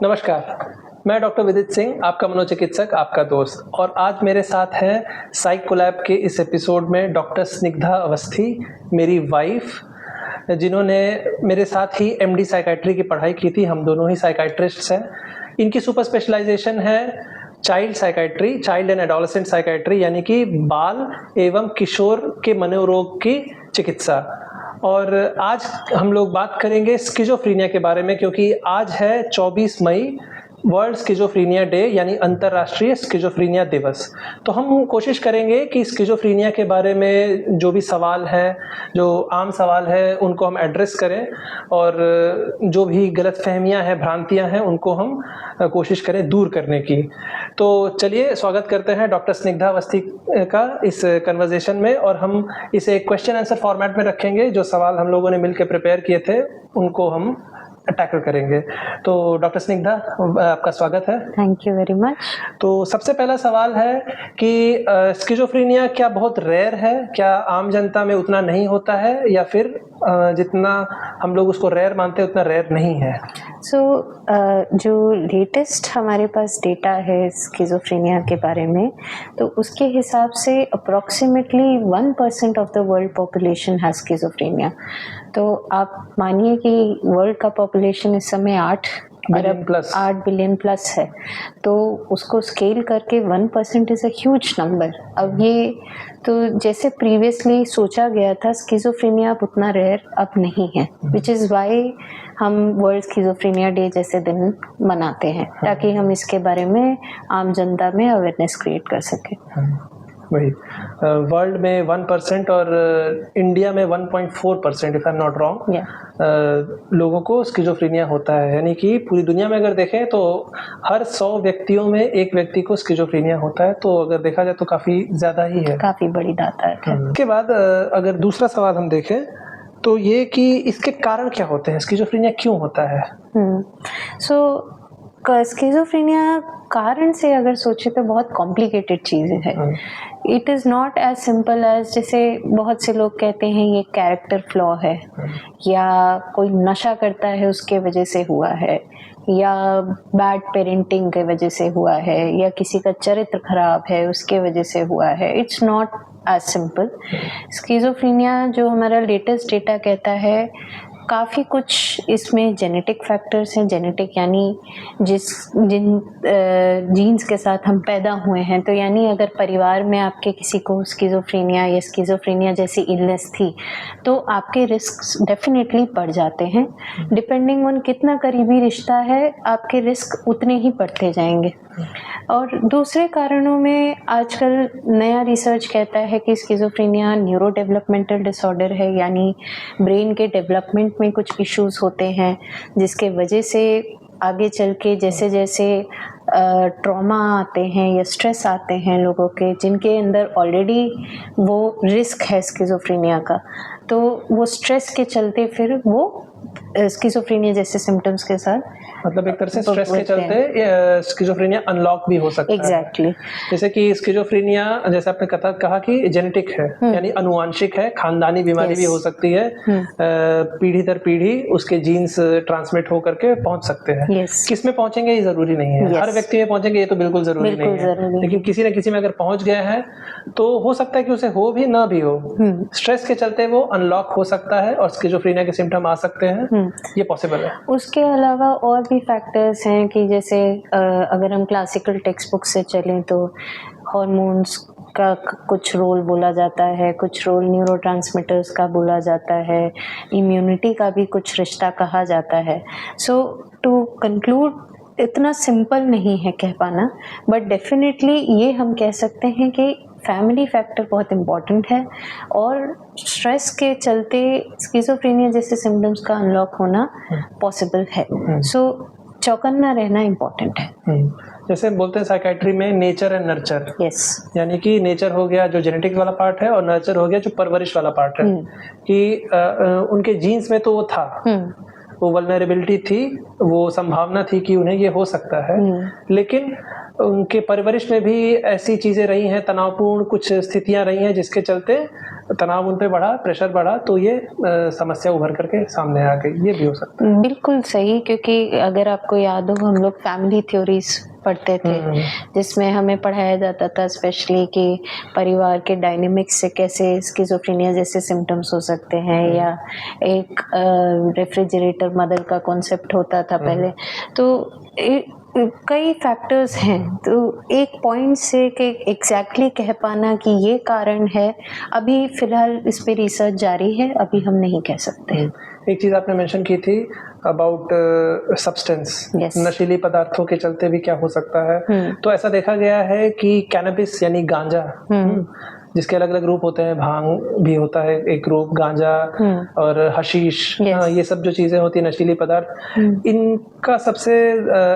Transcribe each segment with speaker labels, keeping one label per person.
Speaker 1: नमस्कार, मैं डॉक्टर विदित सिंह, आपका मनोचिकित्सक, आपका दोस्त। और आज मेरे साथ हैं साइक कोलैब के इस एपिसोड में डॉक्टर स्निग्धा अवस्थी, मेरी वाइफ, जिन्होंने मेरे साथ ही एमडी साइकाइट्री की पढ़ाई की थी। हम दोनों ही साइकाइट्रिस्ट्स हैं। इनकी सुपर स्पेशलाइजेशन है child psychiatry, child and adolescent psychiatry, यानी कि बाल एवं किशोर के मनोरोग की चिकित्सा। और आज हम लोग बात करेंगे स्किज़ोफ्रेनिया के बारे में, क्योंकि आज है 24 मई, वर्ल्ड स्किज़ोफ्रेनिया डे, यानी अंतर्राष्ट्रीय स्किज़ोफ्रेनिया दिवस। तो हम कोशिश करेंगे कि स्किज़ोफ्रेनिया के बारे में जो भी सवाल है, जो आम सवाल है, उनको हम एड्रेस करें, और जो भी गलतफहमियां हैं, भ्रांतियां हैं, उनको हम कोशिश करें दूर करने की। तो चलिए स्वागत करते हैं डॉक्टर स्निग्धा अवस्थी का इस कन्वर्सेशन में, और हम इसे क्वेश्चन आंसर फॉर्मेट में रखेंगे। जो सवाल हम लोगों ने मिलकर प्रिपेयर किए थे उनको हम टैकल करेंगे। तो डॉक्टर स्निग्धा, आपका स्वागत है।
Speaker 2: Thank you very much.
Speaker 1: तो सबसे पहला सवाल है कि स्किज़ोफ्रेनिया क्या बहुत रेयर है? क्या आम जनता में उतना नहीं होता है, या फिर जितना हम लोग उसको रेयर मानते हैं उतना रेयर नहीं है?
Speaker 2: जो लेटेस्ट हमारे पास डेटा है स्किज़ोफ्रेनिया के बारे में, तो उसके हिसाब से approximately 1% of the world population has schizophrenia. तो आप मानिए कि वर्ल्ड का पॉपुलेशन इस समय 8 बिलियन प्लस है, तो उसको स्केल करके 1% इज़ अ ह्यूज नंबर। अब ये तो जैसे प्रीवियसली सोचा गया था, स्किज़ोफ्रेनिया अब उतना रेयर अब नहीं है, विच इज़ वाई हम वर्ल्ड स्किज़ोफ्रेनिया डे जैसे दिन मनाते हैं, ताकि हम इसके बारे में आम जनता में अवेयरनेस क्रिएट कर सकें।
Speaker 1: वही वर्ल्ड में 1% और इंडिया में 1.4%, if I am not wrong, लोगों को स्किज़ोफ्रेनिया होता है। यानी कि पूरी दुनिया में अगर देखें तो हर 100 व्यक्तियों में एक व्यक्ति को स्किज़ोफ्रेनिया होता है। तो अगर देखा जाए तो काफ़ी ज़्यादा ही है, काफ़ी
Speaker 2: बड़ी तादाद है।
Speaker 1: इसके बाद अगर दूसरा सवाल हम देखें तो ये कि इसके कारण क्या होते हैं, स्किज़ोफ्रेनिया क्यों होता है?
Speaker 2: स्किज़ोफ्रेनिया कारण से अगर सोचे तो बहुत कॉम्प्लिकेटेड चीज़ें हैं। It is not as simple as, जैसे बहुत से लोग कहते हैं ये कैरेक्टर फ्लॉ है, या कोई नशा करता है उसके वजह से हुआ है, या बैड पेरेंटिंग के वजह से हुआ है, या किसी का चरित्र खराब है उसके वजह से हुआ है। It's not as simple. Schizophrenia जो हमारा लेटेस्ट डेटा कहता है, काफ़ी कुछ इसमें जेनेटिक फैक्टर्स हैं। जेनेटिक यानी जिन जीन्स के साथ हम पैदा हुए हैं। तो यानी अगर परिवार में आपके किसी को स्किज़ोफ्रेनिया या स्किज़ोफ्रेनिया जैसी इलनेस थी, तो आपके रिस्क डेफिनेटली बढ़ जाते हैं। डिपेंडिंग ऑन कितना करीबी रिश्ता है, आपके रिस्क उतने ही बढ़ते जाएंगे। और दूसरे कारणों में आजकल नया रिसर्च कहता है कि स्किज़ोफ्रेनिया न्यूरो डेवलपमेंटल डिसऑर्डर है, यानी ब्रेन के डेवलपमेंट में कुछ इश्यूज होते हैं, जिसके वजह से आगे चल के जैसे जैसे ट्रॉमा आते हैं या स्ट्रेस आते हैं लोगों के, जिनके अंदर ऑलरेडी वो रिस्क है स्किज़ोफ्रेनिया का, तो वो स्ट्रेस के चलते फिर वो स्किज़ोफ्रेनिया जैसे सिम्टम्स के साथ,
Speaker 1: मतलब एक तरह से स्ट्रेस के चलते स्किज़ोफ्रेनिया अनलॉक भी हो सकता है।
Speaker 2: एग्जैक्टली।
Speaker 1: जैसे कि स्किज़ोफ्रेनिया, जैसे आपने कहा कि जेनेटिक है, यानी अनुवांशिक है, खानदानी बीमारी भी हो सकती है। पीढ़ी दर पीढ़ी उसके जीन्स ट्रांसमिट हो करके पहुंच सकते हैं। किस में पहुंचेंगे ये जरूरी नहीं है, हर व्यक्ति में पहुंचेंगे ये तो बिल्कुल जरूरी नहीं है, लेकिन किसी न किसी में अगर पहुंच गया है तो हो सकता है कि उसे हो भी ना भी हो, स्ट्रेस के चलते वो अनलॉक हो सकता है और स्किज़ोफ्रेनिया के सिम्टम आ सकते हैं। ये पॉसिबल है।
Speaker 2: उसके अलावा और भी फैक्टर्स हैं कि जैसे अगर हम क्लासिकल टेक्स्ट बुक से चलें तो हॉर्मोन्स का कुछ रोल बोला जाता है, कुछ रोल न्यूरोट्रांसमीटर्स का बोला जाता है, इम्यूनिटी का भी कुछ रिश्ता कहा जाता है। सो टू कंक्लूड, इतना सिंपल नहीं है कह पाना, बट डेफिनेटली ये हम कह सकते हैं कि फैमिली फैक्टर बहुत इम्पॉर्टेंट है, और स्ट्रेस के चलते स्किज़ोफ्रेनिया जैसे सिम्टम्स का अनलॉक होना पॉसिबल है। सो चौकन्ना रहना इम्पॉर्टेंट है।
Speaker 1: जैसे बोलते हैं साइकाइट्री में नेचर एंड नर्चर, यानी कि नेचर हो गया जो जेनेटिक वाला पार्ट है, और नर्चर हो गया जो परवरिश वाला पार्ट है। कि उनके जीन्स में तो वो था, वो वल्नरेबिलिटी थी, वो संभावना थी कि उन्हें ये हो सकता है, लेकिन उनके परवरिश में भी ऐसी चीज़ें रही हैं, तनावपूर्ण कुछ स्थितियां रही हैं, जिसके चलते तनाव उन पे बढ़ा, प्रेशर बढ़ा, तो ये समस्या उभर करके सामने आ गई, ये भी हो सकता है।
Speaker 2: बिल्कुल सही, क्योंकि अगर आपको याद हो हम लोग फैमिली थ्योरीज पढ़ते थे जिसमें हमें पढ़ाया जाता था स्पेशली कि परिवार के डायनेमिक्स से कैसे स्किज़ोफ्रेनिया जैसे सिम्टम्स हो सकते हैं, या एक रेफ्रिजरेटर मदर का कॉन्सेप्ट होता था पहले। तो कई फैक्टर्स हैं, तो एक पॉइंट से कि एग्जैक्टली कह पाना कि ये कारण है, अभी फिलहाल इस पे रिसर्च जारी है, अभी हम नहीं कह सकते।
Speaker 1: एक चीज़ आपने मेंशन की थी अबाउट सब्सटेंस, नशीली पदार्थों के चलते भी क्या हो सकता है। तो ऐसा देखा गया है कि कैनबिस यानी गांजा, जिसके अलग अलग रूप होते हैं, भांग भी होता है एक रूप, गांजा और हशीश, ये सब जो चीजें होती है नशीली पदार्थ, इनका सबसे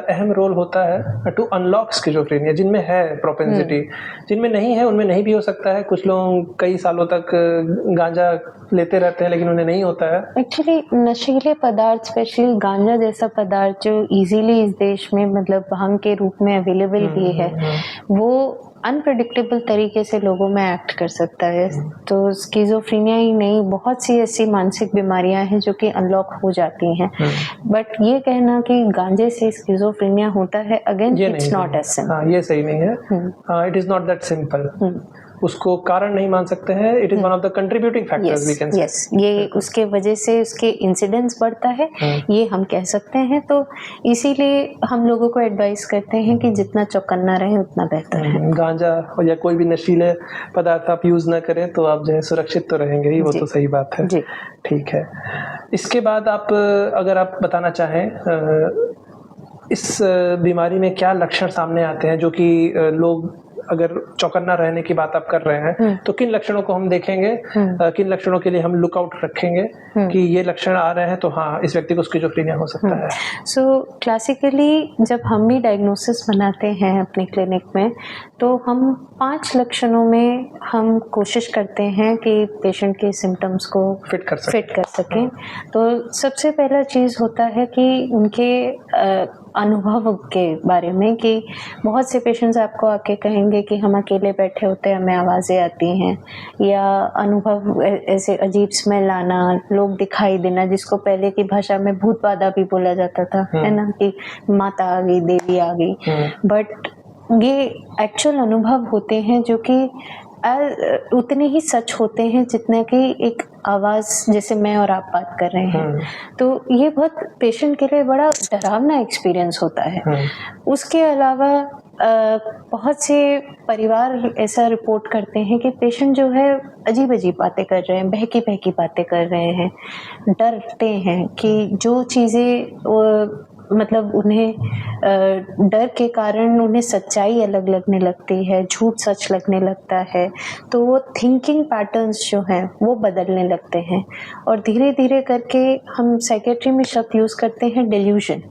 Speaker 1: अहम रोल होता है टू अनलॉक स्किज़ोफ्रेनिया। जिनमें है प्रोपेंसिटी, जिनमें नहीं है उनमें नहीं भी हो सकता है। कुछ लोग कई सालों तक गांजा लेते रहते हैं लेकिन उन्हें नहीं होता है।
Speaker 2: एक्चुअली नशीले पदार्थ, स्पेशली गांजा जैसा पदार्थ जो इजीली इस देश में मतलब भांग के रूप में अवेलेबल भी है, वो अनप्रेडिक्टेबल तरीके से लोगों में एक्ट कर सकता है। तो स्किज़ोफ्रेनिया ही नहीं, बहुत सी ऐसी मानसिक बीमारियां हैं जो कि अनलॉक हो जाती हैं। बट ये कहना कि गांजे से स्किज़ोफ्रेनिया होता है, again it's not as simple.
Speaker 1: ये सही नहीं है, it is not that simple. उसको कारण नहीं मान सकते हैं, it is one of the contributing factors we can say.
Speaker 2: Yes, ये उसके वजह से उसके इंसिडेंस बढ़ता है, ये हम कह सकते हैं। तो इसीलिए हम लोगों को एडवाइस करते हैं कि जितना चौकन्ना रहे उतना बेहतर है।
Speaker 1: गांजा या कोई भी नशीले पदार्थ आप यूज ना करें तो आप जो है सुरक्षित तो रहेंगे ही, वो तो सही बात है। ठीक है, इसके बाद आप अगर आप बताना चाहें इस बीमारी में क्या लक्षण सामने आते हैं, जो कि लोग अगर चौकन्ना रहने की बात आप कर रहे हैं तो किन लक्षणों को हम देखेंगे, किन लक्षणों के लिए हम लुकआउट रखेंगे कि ये लक्षण आ रहे हैं तो हाँ इस व्यक्ति को स्किज़ोफ्रेनिया हो सकता है।
Speaker 2: सो क्लासिकली जब हम भी डायग्नोसिस बनाते हैं अपने क्लिनिक में, तो हम 5 लक्षणों में हम कोशिश करते हैं कि पेशेंट के सिम्टम्स को फिट कर सकें। तो सबसे पहला चीज़ होता है कि उनके अनुभव के बारे में, कि बहुत से पेशेंट्स आपको आके कहेंगे कि हम अकेले बैठे होते हैं, हमें आवाज़ें आती हैं, या अनुभव ऐसे अजीब स्मेल आना, लोग दिखाई देना, जिसको पहले की भाषा में भूत बाधा भी बोला जाता था, है ना, कि माता आ गई, देवी आ गई। बट ये एक्चुअल अनुभव होते हैं जो कि उतने ही सच होते हैं जितने कि एक आवाज़, जैसे मैं और आप बात कर रहे हैं। तो ये बहुत पेशेंट के लिए बड़ा डरावना एक्सपीरियंस होता है। उसके अलावा बहुत से परिवार ऐसा रिपोर्ट करते हैं कि पेशेंट जो है अजीब अजीब बातें कर रहे हैं, बहकी बहकी बातें कर रहे हैं, डरते हैं कि जो चीज़ें मतलब उन्हें डर के कारण उन्हें सच्चाई अलग लगने लगती है, झूठ सच लगने लगता है। तो वो थिंकिंग पैटर्न्स जो हैं वो बदलने लगते हैं, और धीरे धीरे करके हम साइकेट्री में शब्द यूज़ करते हैं डेल्यूजन,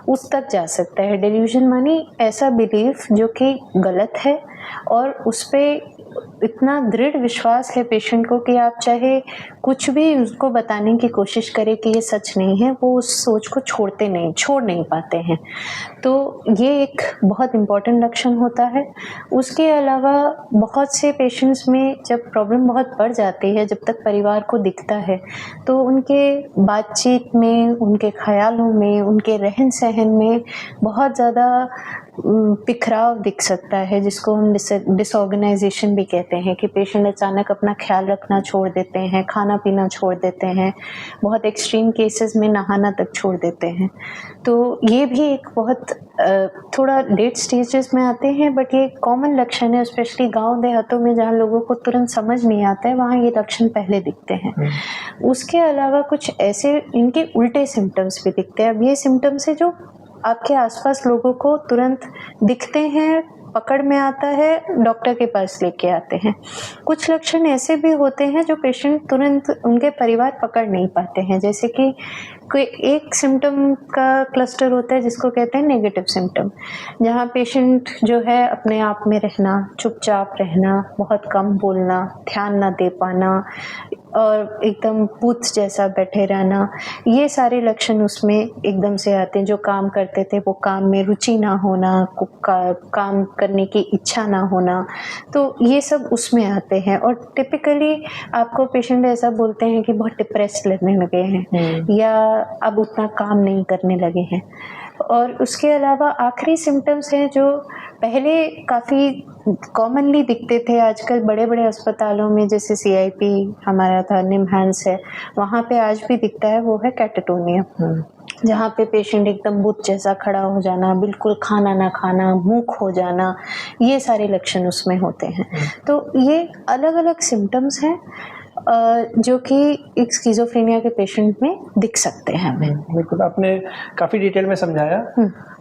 Speaker 2: उस तक जा सकता है। डेल्यूजन मानी ऐसा बिलीफ जो कि गलत है, और उस पर इतना दृढ़ विश्वास है पेशेंट को कि आप चाहे कुछ भी उसको बताने की कोशिश करें कि ये सच नहीं है, वो उस सोच को छोड़ नहीं पाते हैं। तो ये एक बहुत इम्पॉर्टेंट लक्षण होता है। उसके अलावा बहुत से पेशेंट्स में जब प्रॉब्लम बहुत बढ़ जाती है, जब तक परिवार को दिखता है, तो उनके बातचीत में, उनके ख्यालों में, उनके रहन सहन में बहुत ज़्यादा बिखराव दिख सकता है, जिसको हम डिसऑर्गेनाइजेशन भी कहते हैं, कि पेशेंट अचानक अपना ख्याल रखना छोड़ देते हैं, खाना पीना छोड़ देते हैं, बहुत एक्सट्रीम केसेस में नहाना तक छोड़ देते हैं। तो ये भी एक बहुत थोड़ा लेट स्टेजेस में आते हैं, बट ये कॉमन लक्षण है, स्पेशली गांव देहातों में जहाँ लोगों को तुरंत समझ नहीं आता है, वहाँ ये लक्षण पहले दिखते हैं। उसके अलावा कुछ ऐसे इनके उल्टे सिम्टम्स भी दिखते हैं। अब ये सिम्टम्स है जो आपके आसपास लोगों को तुरंत दिखते हैं, पकड़ में आता है, डॉक्टर के पास लेके आते हैं। कुछ लक्षण ऐसे भी होते हैं जो पेशेंट तुरंत, उनके परिवार पकड़ नहीं पाते हैं, जैसे कि कोई एक सिम्टम का क्लस्टर होता है जिसको कहते हैं नेगेटिव सिम्टम, जहाँ पेशेंट जो है अपने आप में रहना, चुपचाप रहना, बहुत कम बोलना, ध्यान ना दे पाना, और एकदम बूथ जैसा बैठे रहना, ये सारे लक्षण उसमें एकदम से आते हैं। जो काम करते थे वो काम में रुचि ना होना, काम करने की इच्छा ना होना, तो ये सब उसमें आते हैं। और टिपिकली आपको पेशेंट ऐसा बोलते हैं कि बहुत डिप्रेस्ड लगने लगे हैं या अब उतना काम नहीं करने लगे हैं। और उसके अलावा आखिरी सिम्टम्स हैं जो पहले काफ़ी कॉमनली दिखते थे, आजकल बड़े बड़े अस्पतालों में जैसे CIP हमारा था, निमहांस है, वहाँ पे आज भी दिखता है, वो है कैटाटोनिया, जहाँ पे पेशेंट एकदम बुत जैसा खड़ा हो जाना, बिल्कुल खाना ना खाना, मूक हो जाना, ये सारे लक्षण उसमें होते हैं। तो ये अलग अलग सिम्टम्स हैं जो कि एक स्किज़ोफ्रेनिया के पेशेंट में दिख सकते हैं हमें।
Speaker 1: बिल्कुल, आपने काफ़ी डिटेल में समझाया,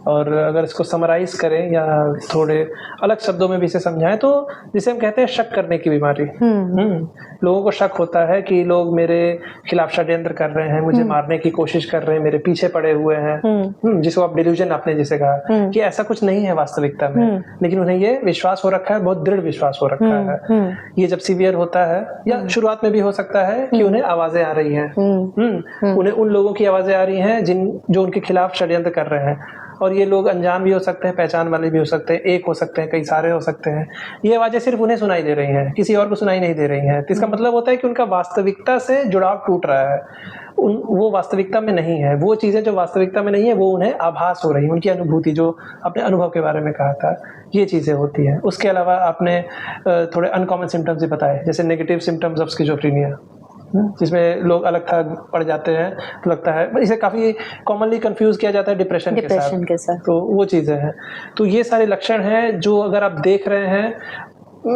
Speaker 1: और अगर इसको समराइज करें या थोड़े अलग शब्दों में भी इसे समझाएं तो जिसे हम कहते हैं शक करने की बीमारी। लोगों को शक होता है कि लोग मेरे खिलाफ षड्यंत्र कर रहे हैं, मुझे मारने की कोशिश कर रहे हैं, मेरे पीछे पड़े हुए हैं, जिसको आप डिल्यूजन आपने जिसे कहा कि ऐसा कुछ नहीं है वास्तविकता में, लेकिन उन्हें ये विश्वास हो रखा है, बहुत दृढ़ विश्वास हो रखा है। ये जब सीवियर होता है या शुरुआत में भी हो सकता है कि उन्हें आवाजें आ रही हैं, उन्हें उन लोगों की आवाजें आ रही हैं जो उनके खिलाफ षड्यंत्र कर रहे हैं, और ये लोग अनजान भी हो सकते हैं, पहचान वाले भी हो सकते हैं, एक हो सकते हैं, कई सारे हो सकते हैं। ये आवाजें सिर्फ उन्हें सुनाई दे रही हैं, किसी और को सुनाई नहीं दे रही हैं। तो इसका मतलब होता है कि उनका वास्तविकता से जुड़ाव टूट रहा है, वो वास्तविकता में नहीं है। वो चीजें जो वास्तविकता में नहीं है वो उन्हें आभास हो रही है, उनकी अनुभूति, जो अपने अनुभव के बारे में कहा था, ये चीजें होती हैं। उसके अलावा आपने थोड़े अनकॉमन सिम्टम्स भी बताए, जैसे नेगेटिव सिम्टम्स ऑफ स्किज़ोफ्रेनिया, जिसमें लोग अलग थलग पड़ जाते हैं, तो लगता है इसे काफ़ी कॉमनली कंफ्यूज किया जाता है डिप्रेशन के साथ। तो वो चीज़ें हैं। तो ये सारे लक्षण हैं जो अगर आप देख रहे हैं,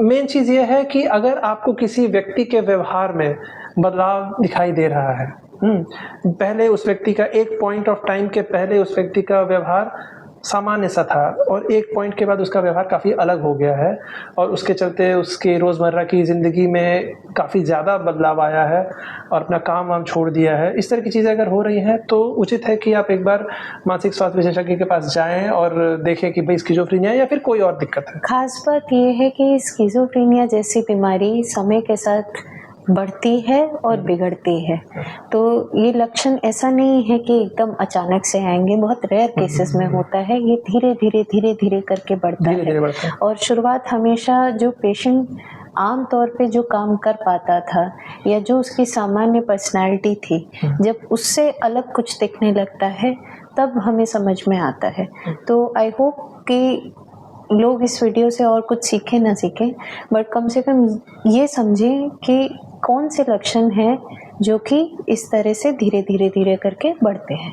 Speaker 1: मेन चीज़ ये है कि अगर आपको किसी व्यक्ति के व्यवहार में बदलाव दिखाई दे रहा है, पहले उस व्यक्ति का एक पॉइंट ऑफ टाइम के पहले उस व्यक्ति का व्यवहार सामान्य सा था और एक पॉइंट के बाद उसका व्यवहार काफ़ी अलग हो गया है, और उसके चलते उसके रोज़मर्रा की ज़िंदगी में काफ़ी ज़्यादा बदलाव आया है और अपना काम वाम छोड़ दिया है, इस तरह की चीज़ें अगर हो रही हैं तो उचित है कि आप एक बार मानसिक स्वास्थ्य विशेषज्ञ के पास जाएं और देखें कि भाई स्किज़ोफ्रेनिया या फिर कोई और दिक्कत है।
Speaker 2: खास बात ये है कि स्किज़ोफ्रेनिया जैसी बीमारी समय के साथ बढ़ती है और बिगड़ती है, तो ये लक्षण ऐसा नहीं है कि एकदम अचानक से आएंगे, बहुत रेयर केसेस में होता है। ये धीरे धीरे करके बढ़ता है। और शुरुआत हमेशा जो पेशेंट आम तौर पे जो काम कर पाता था या जो उसकी सामान्य पर्सनालिटी थी, जब उससे अलग कुछ दिखने लगता है तब हमें समझ में आता है। तो आई होप कि लोग इस वीडियो से और कुछ सीखें ना सीखें, बट कम से कम ये समझें कि कौन से लक्षण हैं जो कि इस तरह से धीरे करके बढ़ते हैं।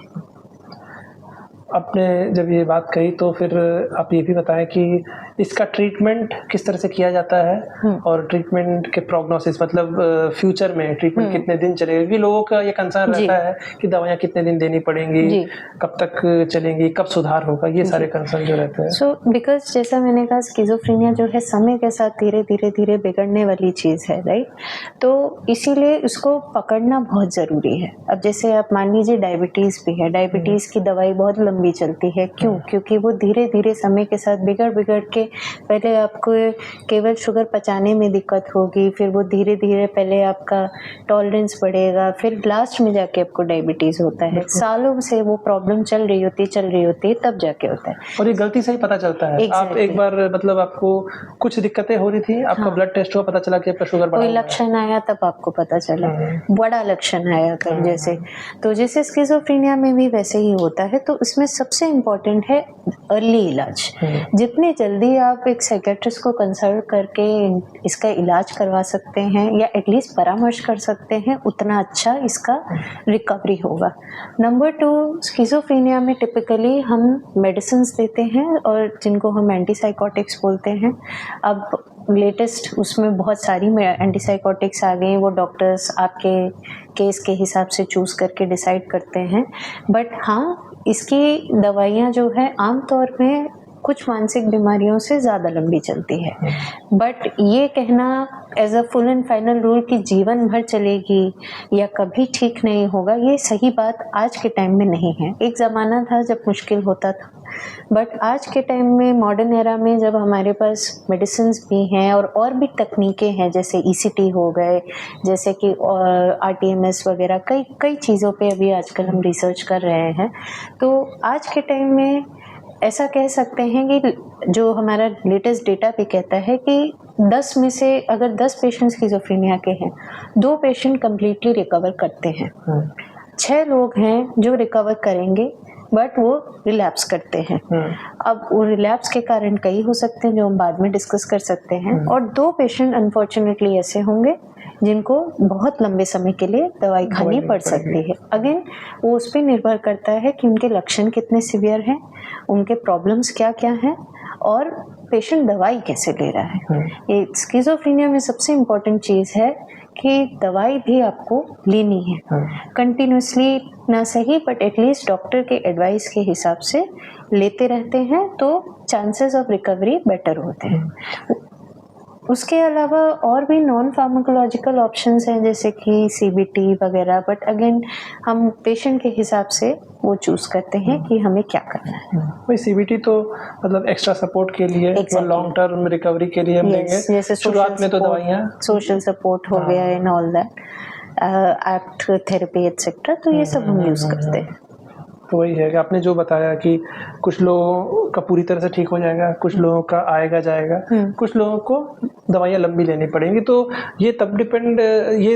Speaker 1: आपने जब ये बात कही तो फिर आप ये भी बताएं कि इसका ट्रीटमेंट किस तरह से किया जाता है, और ट्रीटमेंट के प्रोग्नोसिस, मतलब फ्यूचर में ट्रीटमेंट कितने दिन चलेगा, क्योंकि लोगों का ये कंसर्न रहता है कि दवाइयाँ कितने दिन देनी पड़ेंगी, कब तक चलेंगी, कब सुधार होगा, ये सारे कंसर्न जो रहते हैं।
Speaker 2: सो बिकॉज जैसा मैंने कहा, स्किज़ोफ्रेनिया जो है समय के साथ धीरे बिगड़ने वाली चीज़ है, राइट। तो इसीलिए उसको पकड़ना बहुत ज़रूरी है। अब जैसे आप मान लीजिए डायबिटीज़ भी है, डायबिटीज़ की दवाई बहुत लंबी चलती है, क्यों? क्योंकि वो धीरे समय के साथ बिगड़ के पहले आपको केवल शुगर पचाने में दिक्कत होगी, फिर वो धीरे पहले आपका टॉलरेंस बढ़ेगा, फिर लास्ट में जाके आपको डायबिटीज होता है। सालों से वो प्रॉब्लम चल रही होती है तब जाके होता है, और
Speaker 1: ये गलती से ही पता चलता है। आप एक बार मतलब आपको कुछ दिक्कतें हो रही थी, आपका ब्लड टेस्ट हुआ, पता चला कि आपका शुगर बढ़ा,
Speaker 2: कोई लक्षण आया तब आपको पता चला, बड़ा लक्षण आया तब। जैसे स्किज़ोफ्रेनिया में भी वैसे ही होता है। तो इसमें सबसे इम्पोर्टेंट है अर्ली इलाज। जितने जल्दी आप एक साइकियाट्रिस्ट को कंसल्ट करके इसका इलाज करवा सकते हैं या एटलीस्ट परामर्श कर सकते हैं, उतना अच्छा इसका रिकवरी होगा। नंबर 2, स्किज़ोफ्रेनिया में टिपिकली हम मेडिसिन्स देते हैं और जिनको हम एंटीसाइकोटिक्स बोलते हैं। अब लेटेस्ट उसमें बहुत सारी एंटीसाइकोटिक्स आ गई, वो डॉक्टर्स आपके केस के हिसाब से चूज़ करके डिसाइड करते हैं। बट हाँ, इसकी दवाइयाँ जो है आमतौर में कुछ मानसिक बीमारियों से ज़्यादा लंबी चलती है। बट ये कहना as a full and final rule कि जीवन भर चलेगी या कभी ठीक नहीं होगा, ये सही बात आज के टाइम में नहीं है। एक ज़माना था जब मुश्किल होता था, बट आज के टाइम में मॉडर्न एरा में जब हमारे पास मेडिसिन भी हैं और भी तकनीकें हैं, जैसे ECT हो गए, जैसे कि RTMS वगैरह, कई चीज़ों पे अभी आजकल हम रिसर्च कर रहे हैं। तो आज के टाइम में ऐसा कह सकते हैं कि जो हमारा लेटेस्ट डेटा भी कहता है कि 10 में से अगर 10 पेशेंट स्किज़ोफ्रेनिया के हैं, 2 पेशेंट कम्प्लीटली रिकवर करते हैं, 6 लोग हैं जो रिकवर करेंगे बट वो रिलैप्स करते हैं। अब वो रिलैप्स के कारण कई हो सकते हैं जो हम बाद में डिस्कस कर सकते हैं, और 2 पेशेंट अनफॉर्चुनेटली ऐसे होंगे जिनको बहुत लंबे समय के लिए दवाई खानी पड़ सकती है। अगेन वो उस पर निर्भर करता है कि उनके लक्षण कितने सीवियर हैं, उनके प्रॉब्लम्स क्या क्या हैं, और पेशेंट दवाई कैसे ले रहा है। ये स्किज़ोफ्रेनिया में सबसे इम्पोर्टेंट चीज़ है कि दवाई भी आपको लेनी है कंटिन्यूसली, ना सही बट एटलीस्ट डॉक्टर के एडवाइस के हिसाब से लेते रहते हैं तो चांसेस ऑफ रिकवरी बेटर होते हैं। उसके अलावा और भी नॉन फार्माकोलॉजिकल ऑप्शंस हैं जैसे कि CBT वगैरह, बट अगेन हम पेशेंट के हिसाब से वो चूज करते हैं कि हमें क्या करना है।
Speaker 1: भाई CBT तो मतलब एक्स्ट्रा सपोर्ट के लिए, लॉन्ग टर्म रिकवरी के लिए हम लेंगे।
Speaker 2: जैसे
Speaker 1: शुरुआत में तो दवाइयाँ,
Speaker 2: सोशल सपोर्ट हो गया and all that, act therapy etcetera, तो ये सब हम यूज करते हैं।
Speaker 1: तो वही है कि आपने जो बताया कि कुछ लोगों का पूरी तरह से ठीक हो जाएगा, कुछ लोगों का आएगा जाएगा, कुछ लोगों को दवाइयाँ लंबी लेनी पड़ेंगी। तो ये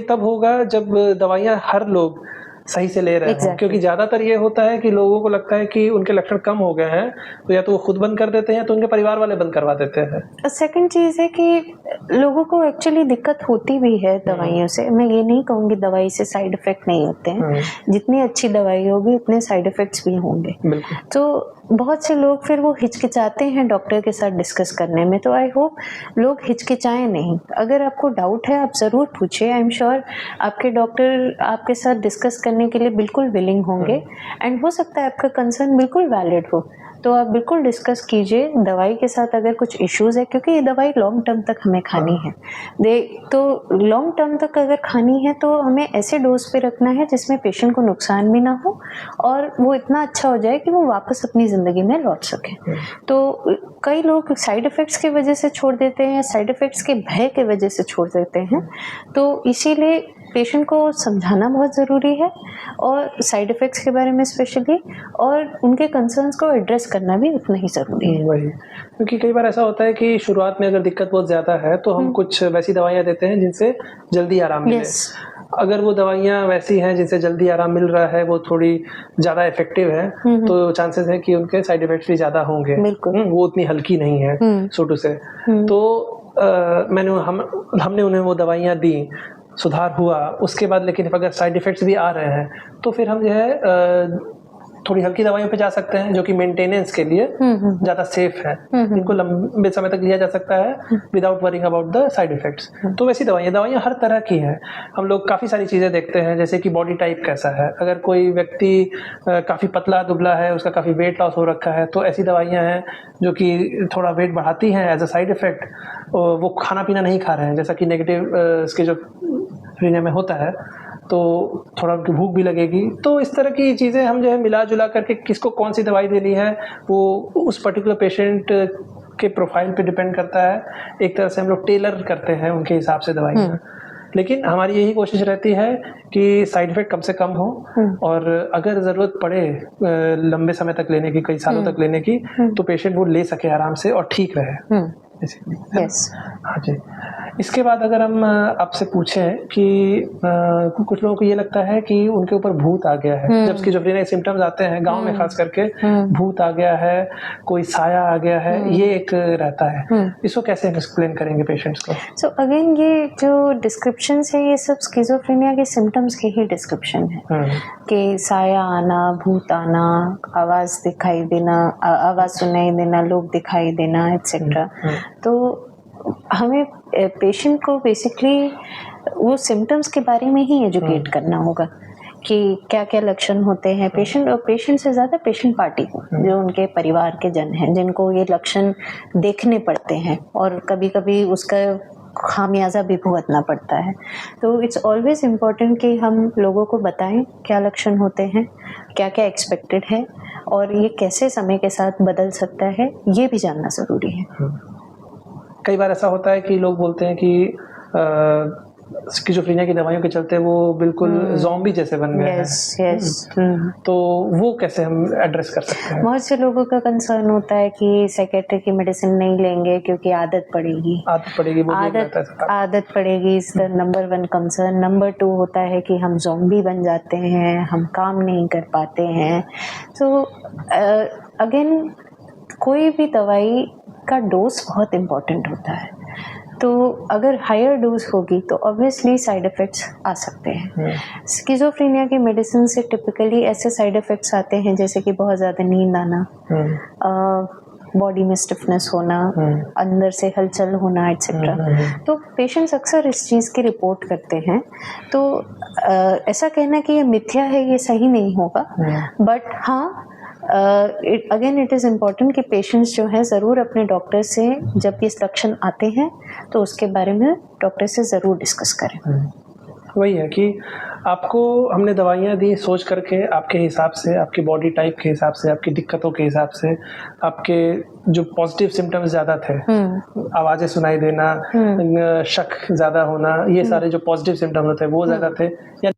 Speaker 1: तब होगा जब दवाइयाँ हर लोग सही से ले रहे हैं, क्योंकि ज्यादातर ये होता है कि लोगों को लगता है कि उनके लक्षण कम हो गए हैं तो या तो वो खुद बंद कर देते हैं या तो उनके परिवार वाले बंद करवा देते हैं।
Speaker 2: सेकंड चीज है कि लोगों को एक्चुअली दिक्कत होती भी है दवाइयों से। मैं ये नहीं कहूँगी दवाई से साइड इफेक्ट नहीं होते हैं, जितनी अच्छी दवाई होगी उतने साइड इफेक्ट्स भी होंगे। तो बहुत से लोग फिर वो हिचकिचाते हैं डॉक्टर के साथ डिस्कस करने में, तो आई होप लोग हिचकिचाएं नहीं। अगर आपको डाउट है आप ज़रूर पूछिए, आई एम श्योर आपके डॉक्टर आपके साथ डिस्कस करने के लिए बिल्कुल विलिंग होंगे, एंड हो सकता है आपका कंसर्न बिल्कुल वैलिड हो, तो आप बिल्कुल डिस्कस कीजिए दवाई के साथ अगर कुछ इश्यूज है, क्योंकि ये दवाई लॉन्ग टर्म तक हमें खानी है। तो लॉन्ग टर्म तक अगर खानी है तो हमें ऐसे डोज पे रखना है जिसमें पेशेंट को नुकसान भी ना हो और वो इतना अच्छा हो जाए कि वो वापस अपनी ज़िंदगी में लौट सके। तो कई लोग साइड इफ़ेक्ट्स की वजह से छोड़ देते हैं, साइड इफ़ेक्ट्स के भय के वजह से छोड़ देते हैं, तो इसीलिए पेशेंट को समझाना बहुत ज़रूरी है, और साइड इफ़ेक्ट्स के बारे में स्पेशली, और उनके कंसर्न्स को एड्रेस करना भी उतना ही ज़रूरी है।
Speaker 1: वही, क्योंकि कई बार ऐसा होता है कि शुरुआत में अगर दिक्कत बहुत ज़्यादा है तो हम कुछ वैसी दवाइयाँ देते हैं जिनसे जल्दी आराम मिले। अगर वो दवाइयाँ वैसी हैं जिनसे जल्दी आराम मिल रहा है, वो थोड़ी ज़्यादा इफेक्टिव है, तो चांसेस है कि उनके साइड इफ़ेक्ट्स भी ज़्यादा होंगे, वो उतनी हल्की नहीं है छोटू से। तो हमने उन्हें वो दवाइयाँ दी, सुधार हुआ, उसके बाद लेकिन अगर साइड इफ़ेक्ट्स भी आ रहे हैं तो फिर हम जो है थोड़ी हल्की दवाइयों पे जा सकते हैं जो कि मेंटेनेंस के लिए ज़्यादा सेफ है, इनको लंबे समय तक लिया जा सकता है without worrying about the side effects. तो वैसी दवाइयाँ हर तरह की हैं। हम लोग काफ़ी सारी चीज़ें देखते हैं, जैसे कि बॉडी टाइप कैसा है। अगर कोई व्यक्ति काफ़ी पतला दुबला है, उसका काफ़ी वेट लॉस हो रखा है, तो ऐसी दवाइयाँ हैं जो कि थोड़ा वेट बढ़ाती हैं एज अ साइड इफ़ेक्ट। वो खाना पीना नहीं खा रहे हैं, जैसा कि नेगेटिव स्किज़ोफ्रेनिया में होता है, तो थोड़ा उनकी भूख भी लगेगी। तो इस तरह की चीज़ें हम जो है मिला जुला करके किसको कौन सी दवाई देनी है वो उस पर्टिकुलर पेशेंट के प्रोफाइल पे डिपेंड करता है। एक तरह से हम लोग टेलर करते हैं उनके हिसाब से दवाइयाँ, लेकिन हमारी यही कोशिश रहती है कि साइड इफ़ेक्ट कम से कम हो, और अगर ज़रूरत पड़े लंबे समय तक लेने की, कई सालों तक लेने की, तो पेशेंट वो ले सके आराम से और ठीक रहे।
Speaker 2: यस।
Speaker 1: हाँ जी। इसके बाद अगर हम आपसे पूछें कि कुछ लोगों को ये लगता है कि उनके ऊपर भूत आ गया है, जब स्किज़ोफ्रेनिया सिम्टम्स आते हैं गांव में खास करके, भूत आ गया है, कोई साया आ गया है, ये एक रहता है, इसको कैसे एक्सप्लेन करेंगे पेशेंट्स को?
Speaker 2: सो अगेन ये जो डिस्क्रिप्शंस है ये सब स्किज़ोफ्रेनिया के सिम्टम्स के ही डिस्क्रिप्शन है, कि साया आना, भूत आना, आवाज़ दिखाई देना, आवाज़ सुनाई देना, लोग दिखाई देना एटसेट्रा। तो हमें पेशेंट को बेसिकली वो सिम्टम्स के बारे में ही एजुकेट करना होगा कि क्या क्या लक्षण होते हैं पेशेंट और पेशेंट से ज़्यादा पेशेंट पार्टी को, जो उनके परिवार के जन हैं जिनको ये लक्षण देखने पड़ते हैं और कभी कभी उसका खामियाजा भी भुगतना पड़ता है। तो इट्स ऑलवेज इम्पोर्टेंट कि हम लोगों को बताएं क्या लक्षण होते हैं, क्या क्या एक्सपेक्टेड है और ये कैसे समय के साथ बदल सकता है, ये भी जानना ज़रूरी है।
Speaker 1: कई बार ऐसा होता है कि लोग बोलते हैं कि स्किज़ोफ्रेनिया की दवाइयों के चलते वो बिल्कुल ज़ॉम्बी जैसे बन गए हैं। तो वो कैसे हम एड्रेस कर सकते हैं?
Speaker 2: बहुत से लोगों का कंसर्न होता है कि साइकेट्री की मेडिसिन नहीं लेंगे क्योंकि आदत पड़ेगी, आदत पड़ेगी is the number 1 concern. Number 2 होता है कि हम ज़ॉम्बी बन जाते हैं, हम काम नहीं कर पाते हैं। तो अगेन कोई भी दवाई का डोज बहुत इम्पोर्टेंट होता है। तो अगर हायर डोज होगी तो ऑब्वियसली साइड इफ़ेक्ट्स आ सकते हैं। स्किज़ोफ्रेनिया की मेडिसिन से टिपिकली ऐसे साइड इफ़ेक्ट्स आते हैं जैसे कि बहुत ज़्यादा नींद आना, बॉडी में स्टिफनेस होना, अंदर से हलचल होना एट्सेट्रा। तो पेशेंट्स अक्सर इस चीज़ की रिपोर्ट करते हैं। तो ऐसा कहना कि ये मिथ्या है ये सही नहीं होगा, बट हाँ अगेन इट इज़ इम्पॉर्टेंट कि पेशेंट्स जो हैं ज़रूर अपने डॉक्टर से जब ये लक्षण आते हैं तो उसके बारे में डॉक्टर से ज़रूर डिस्कस करें।
Speaker 1: वही है कि आपको हमने दवाइयाँ दी सोच करके आपके हिसाब से, आपकी बॉडी टाइप के हिसाब से, आपकी दिक्कतों के हिसाब से, आपके जो पॉजिटिव सिम्टम्स ज़्यादा थे, आवाज़ें सुनाई देना, शक ज़्यादा होना, ये सारे जो पॉजिटिव सिम्टम्स होते हैं वो ज़्यादा थे, या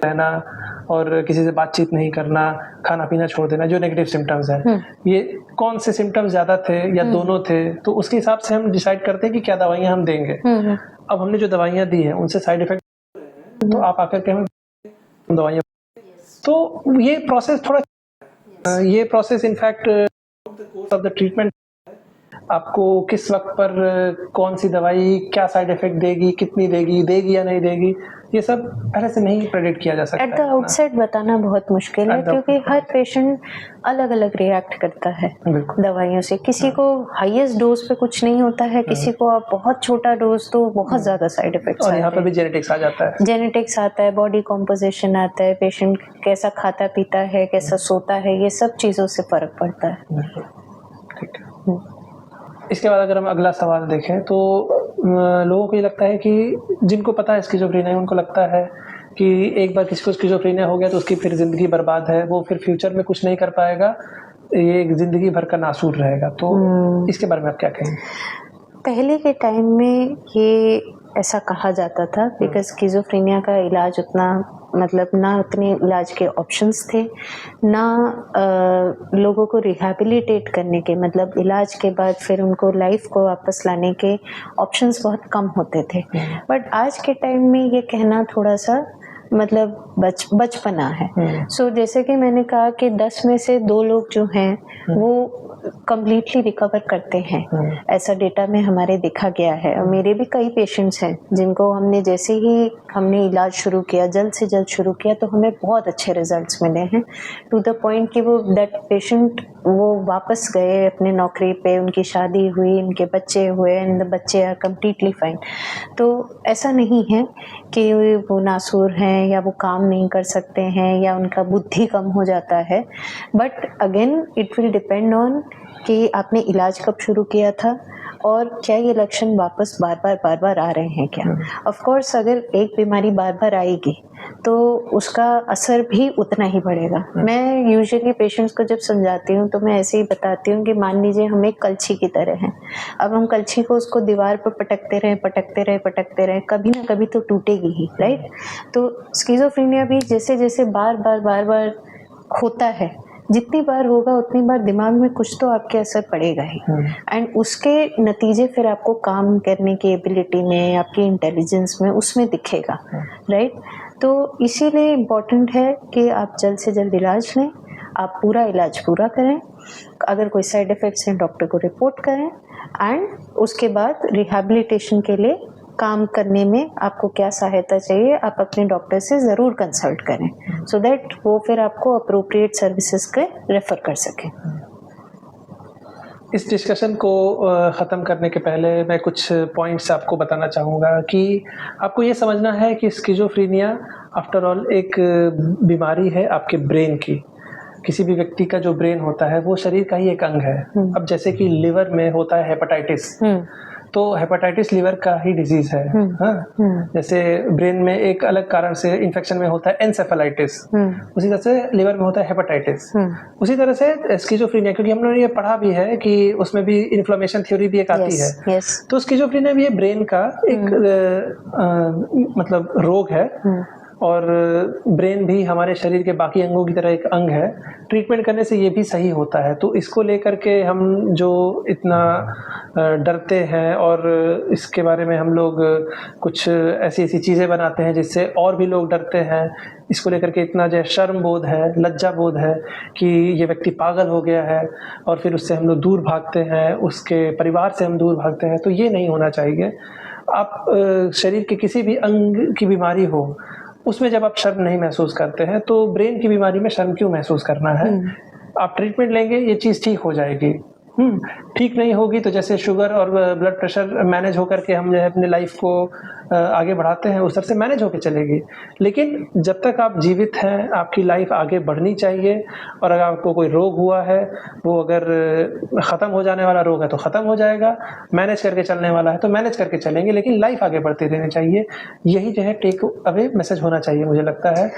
Speaker 1: रहना और किसी से बातचीत नहीं करना, खाना पीना छोड़ देना, जो नेगेटिव सिम्टम्स हैं, ये कौन से सिम्टम्स ज़्यादा थे या दोनों थे, तो उसके हिसाब से हम डिसाइड करते हैं कि क्या दवाइयाँ हम देंगे। अब हमने जो दवाइयाँ दी हैं उनसे साइड इफेक्ट, तो आप आकर के हमें दवाइयाँ, तो ये process in fact of the treatment, आपको किस वक्त पर कौन सी दवाई क्या साइड इफेक्ट देगी, कितनी देगी या नहीं देगी, ये सब पहले से नहीं प्रेडिक्ट किया जा सकता है।
Speaker 2: एट द आउटसेट बताना बहुत मुश्किल है क्योंकि हर पेशेंट अलग अलग रिएक्ट करता है दवाइयों से। किसी को हाईएस्ट डोज पे कुछ नहीं होता है, किसी को आप बहुत छोटा डोज तो बहुत ज़्यादा साइड इफेक्ट्स
Speaker 1: और यहाँ पर भी जेनेटिक्स आ जाता है,
Speaker 2: जेनेटिक्स आता है, बॉडी कॉम्पोजिशन आता है, पेशेंट कैसा खाता पीता है, कैसा सोता है, ये सब चीज़ों से फ़र्क पड़ता है।
Speaker 1: ठीक है। इसके बाद अगर हम अगला सवाल देखें तो लोगों को ये लगता है कि जिनको पता है स्किज़ोफ्रेनिया है उनको लगता है कि एक बार किसी को स्किज़ोफ्रेनिया हो गया तो उसकी फिर ज़िंदगी बर्बाद है, वो फिर फ्यूचर में कुछ नहीं कर पाएगा, ये एक ज़िंदगी भर का नासूर रहेगा। तो इसके बारे में आप क्या कहेंगे?
Speaker 2: पहले के टाइम में ये ऐसा कहा जाता था बिकॉज स्किज़ोफ्रेनिया का इलाज उतना मतलब ना उतने इलाज के ऑप्शंस थे, ना लोगों को रिहैबिलिटेट करने के मतलब इलाज के बाद फिर उनको लाइफ को वापस लाने के ऑप्शंस बहुत कम होते थे। बट आज के टाइम में ये कहना थोड़ा सा मतलब बचपना है। सो जैसे कि मैंने कहा कि 10 में से 2 लोग जो हैं वो कम्प्लीटली रिकवर करते हैं, ऐसा डेटा में हमारे देखा गया है। और मेरे भी कई पेशेंट्स हैं जिनको जैसे ही हमने इलाज शुरू किया, जल्द से जल्द शुरू किया, तो हमें बहुत अच्छे रिजल्ट्स मिले हैं, टू द पॉइंट कि वो दैट पेशेंट वो वापस गए अपने नौकरी पे, उनकी शादी हुई, उनके बच्चे हुए एंड द बच्चे आर कम्प्लीटली फाइन। तो ऐसा नहीं है कि वो नासूर हैं या वो काम नहीं कर सकते हैं या उनका बुद्धि कम हो जाता है, but again it will depend on कि आपने इलाज कब शुरू किया था और क्या ये लक्षण वापस बार बार आ रहे हैं क्या। ऑफ कोर्स अगर एक बीमारी बार बार आएगी तो उसका असर भी उतना ही बढ़ेगा। मैं यूजुअली पेशेंट्स को जब समझाती हूँ तो मैं ऐसे ही बताती हूँ कि मान लीजिए हम एक कलछी की तरह हैं, अब हम कलछी को उसको दीवार पर पटकते रहे, कभी ना कभी तो टूटेगी ही, राइट। तो स्किज़ोफ्रेनिया भी जैसे जैसे बार बार होता है, जितनी बार होगा उतनी बार दिमाग में कुछ तो आपके असर पड़ेगा ही, एंड उसके नतीजे फिर आपको काम करने की एबिलिटी में, आपकी इंटेलिजेंस में, उसमें दिखेगा, राइट। तो इसीलिए इम्पोर्टेंट है कि आप जल्द से जल्द इलाज लें, आप पूरा इलाज पूरा करें, अगर कोई साइड इफ़ेक्ट्स हैं डॉक्टर को रिपोर्ट करें, एंड उसके बाद रिहैबिलिटेशन के लिए काम करने में आपको क्या सहायता चाहिए आप अपने डॉक्टर से ज़रूर कंसल्ट करें, सो दैट वो फिर आपको अप्रोप्रिएट सर्विसेज के रेफ़र कर सकें।
Speaker 1: इस डिस्कशन को ख़त्म करने के पहले मैं कुछ पॉइंट्स आपको बताना चाहूँगा कि आपको ये समझना है कि स्किज़ोफ्रेनिया आफ्टर ऑल एक बीमारी है आपके ब्रेन की। किसी भी व्यक्ति का जो ब्रेन होता है वो शरीर का ही एक अंग है। अब जैसे कि लिवर में होता है हेपेटाइटिस, तो हेपेटाइटिस लिवर का ही डिजीज है। हाँ? जैसे ब्रेन में एक अलग कारण से इन्फेक्शन में होता है एनसेफेलाइटिस, उसी तरह से लिवर में होता है हेपेटाइटिस। उसी तरह से स्किज़ोफ्रेनिया, क्योंकि हमने ये पढ़ा भी है कि उसमें भी इन्फ्लेमेशन थ्योरी भी एक आती है। तो स्किज़ोफ्रेनिया भी ब्रेन का एक मतलब रोग है, और ब्रेन भी हमारे शरीर के बाकी अंगों की तरह एक अंग है। ट्रीटमेंट करने से ये भी सही होता है। तो इसको लेकर के हम जो इतना डरते हैं और इसके बारे में हम लोग कुछ ऐसी ऐसी चीज़ें बनाते हैं जिससे और भी लोग डरते हैं, इसको लेकर के इतना जो शर्म बोध है, लज्जा बोध है कि ये व्यक्ति पागल हो गया है, और फिर उससे हम लोग दूर भागते हैं, उसके परिवार से हम दूर भागते हैं। तो ये नहीं होना चाहिए। आप शरीर के किसी भी अंग की बीमारी हो, उसमें जब आप शर्म नहीं महसूस करते हैं, तो ब्रेन की बीमारी में शर्म क्यों महसूस करना है। आप ट्रीटमेंट लेंगे, ये चीज़ ठीक हो जाएगी। ठीक नहीं होगी तो जैसे शुगर और ब्लड प्रेशर मैनेज होकर के हम जो है अपने लाइफ को आगे बढ़ाते हैं, उस तरह से मैनेज होकर चलेगी। लेकिन जब तक आप जीवित हैं, आपकी लाइफ आगे बढ़नी चाहिए। और अगर आपको कोई रोग हुआ है, वो अगर ख़त्म हो जाने वाला रोग है तो ख़त्म हो जाएगा, मैनेज करके चलने वाला है तो मैनेज करके चलेंगे, लेकिन लाइफ आगे बढ़ती रहनी चाहिए। यही जो है टेक अवे मैसेज होना चाहिए, मुझे लगता है।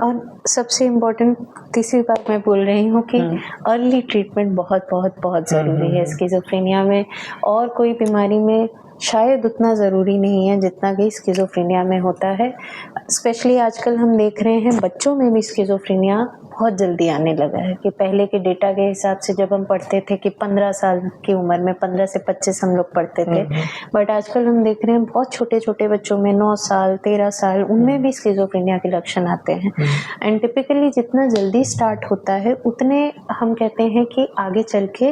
Speaker 2: और सबसे इम्पोर्टेंट तीसरी बात मैं बोल रही हूँ कि अर्ली ट्रीटमेंट बहुत बहुत बहुत ज़रूरी है स्किज़ोफ्रेनिया में। और कोई बीमारी में शायद उतना ज़रूरी नहीं है जितना कि स्किज़ोफ्रेनिया में होता है। स्पेशली आजकल हम देख रहे हैं बच्चों में भी स्किज़ोफ्रेनिया बहुत जल्दी आने लगा है। कि पहले के डेटा के हिसाब से जब हम पढ़ते थे कि 15 साल की उम्र में, 15 से 25 हम लोग पढ़ते थे, बट आजकल हम देख रहे हैं बहुत छोटे छोटे बच्चों में 9 साल 13 साल उनमें भी स्किज़ोफ्रेनिया के लक्षण आते हैं। एंड टिपिकली जितना जल्दी स्टार्ट होता है उतने हम कहते हैं कि आगे चल के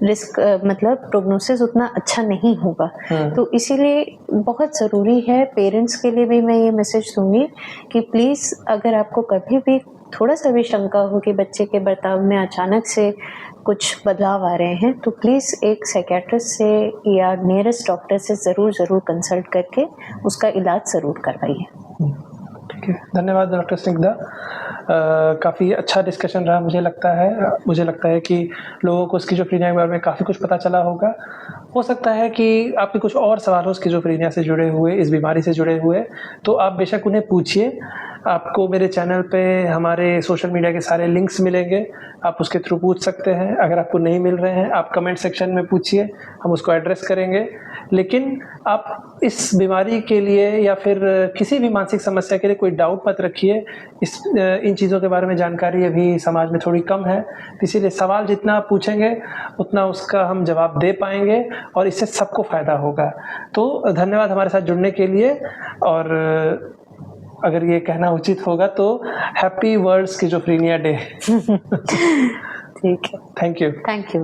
Speaker 2: रिस्क मतलब प्रोग्नोसिस उतना अच्छा नहीं होगा। तो इसीलिए बहुत ज़रूरी है, पेरेंट्स के लिए भी मैं ये मैसेज दूंगी कि प्लीज़ अगर आपको कभी भी थोड़ा सा भी शंका हो कि बच्चे के बर्ताव में अचानक से कुछ बदलाव आ रहे हैं, तो प्लीज़ एक साइकियाट्रिस्ट से या नियरेस्ट डॉक्टर से ज़रूर कंसल्ट करके उसका इलाज ज़रूर करवाइए।
Speaker 1: ठीक है, धन्यवाद डॉक्टर स्निग्धा। काफ़ी अच्छा डिस्कशन रहा मुझे लगता है कि लोगों को स्किज़ोफ्रेनिया के बारे में काफ़ी कुछ पता चला होगा। हो सकता है कि आपके कुछ और सवाल हो स्किज़ोफ्रेनिया से जुड़े हुए, इस बीमारी से जुड़े हुए, तो आप बेशक उन्हें पूछिए। आपको मेरे चैनल पे हमारे सोशल मीडिया के सारे लिंक्स मिलेंगे, आप उसके थ्रू पूछ सकते हैं। अगर आपको नहीं मिल रहे हैं, आप कमेंट सेक्शन में पूछिए, हम उसको एड्रेस करेंगे। लेकिन आप इस बीमारी के लिए या फिर किसी भी मानसिक समस्या के लिए कोई डाउट मत रखिए। इन चीज़ों के बारे में जानकारी अभी समाज में थोड़ी कम है, इसीलिए सवाल जितना आप पूछेंगे उतना उसका हम जवाब दे पाएंगे और इससे सबको फ़ायदा होगा। तो धन्यवाद हमारे साथ जुड़ने के लिए। और अगर ये कहना उचित होगा तो हैप्पी वर्ल्ड स्किज़ोफ्रेनिया डे।
Speaker 2: ठीक है,
Speaker 1: थैंक यू।
Speaker 2: Thank you.